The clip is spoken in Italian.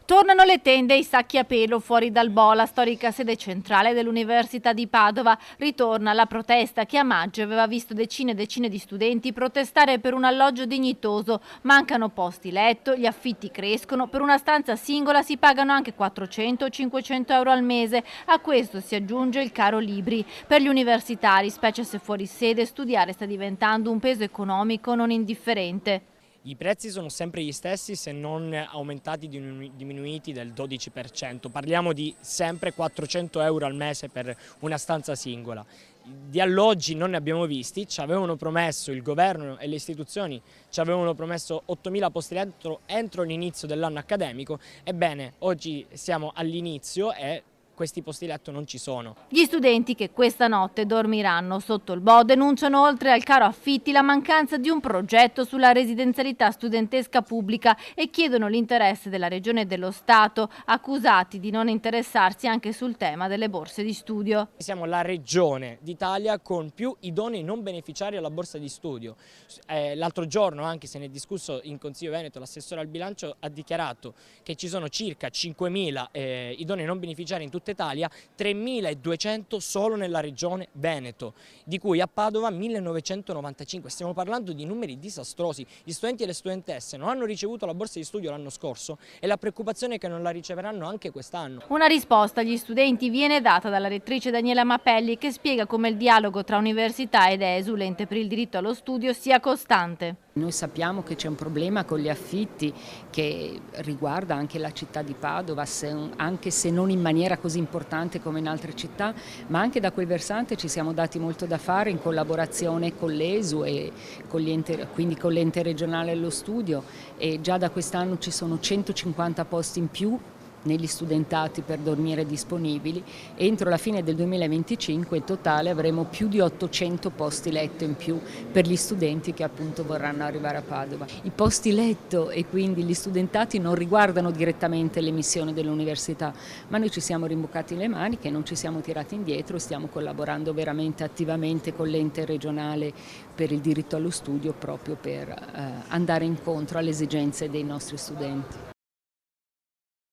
Tornano le tende e i sacchi a pelo fuori dal Bola, storica sede centrale dell'Università di Padova. Ritorna la protesta che a maggio aveva visto decine e decine di studenti protestare per un alloggio dignitoso. Mancano posti letto, gli affitti crescono, per una stanza singola si pagano anche 400 o 500 euro al mese. A questo si aggiunge il caro libri. Per gli universitari, specie se fuori sede, studiare sta diventando un peso economico non indifferente. I prezzi sono sempre gli stessi, se non aumentati, diminuiti del 12%. Parliamo di sempre 400 euro al mese per una stanza singola. Di alloggi non ne abbiamo visti, ci avevano promesso il governo e le istituzioni, ci avevano promesso 8.000 posti letto entro l'inizio dell'anno accademico. Ebbene, oggi siamo all'inizio e questi posti letto non ci sono. Gli studenti che questa notte dormiranno sotto il Bo denunciano, oltre al caro affitti, la mancanza di un progetto sulla residenzialità studentesca pubblica e chiedono l'interesse della Regione e dello Stato, accusati di non interessarsi anche sul tema delle borse di studio. Siamo la regione d'Italia con più idonei non beneficiari alla borsa di studio. L'altro giorno, anche se ne è discusso in Consiglio Veneto, l'assessore al bilancio ha dichiarato che ci sono circa 5.000 idonei non beneficiari in tutta Italia, 3.200 solo nella regione Veneto, di cui a Padova 1.995. Stiamo parlando di numeri disastrosi. Gli studenti e le studentesse non hanno ricevuto la borsa di studio l'anno scorso e la preoccupazione è che non la riceveranno anche quest'anno. Una risposta agli studenti viene data dalla rettrice Daniela Mapelli, che spiega come il dialogo tra università ed ESU, l'ente per il diritto allo studio, sia costante. Noi sappiamo che c'è un problema con gli affitti che riguarda anche la città di Padova, anche se non in maniera così importante come in altre città, ma anche da quel versante ci siamo dati molto da fare in collaborazione con l'ESU e quindi con l'ente regionale allo studio, e già da quest'anno ci sono 150 posti in più negli studentati per dormire disponibili. Entro la fine del 2025 in totale avremo più di 800 posti letto in più per gli studenti che appunto vorranno arrivare a Padova. I posti letto e quindi gli studentati non riguardano direttamente le missioni dell'università, ma noi ci siamo rimboccati le maniche, non ci siamo tirati indietro, stiamo collaborando veramente attivamente con l'ente regionale per il diritto allo studio proprio per andare incontro alle esigenze dei nostri studenti.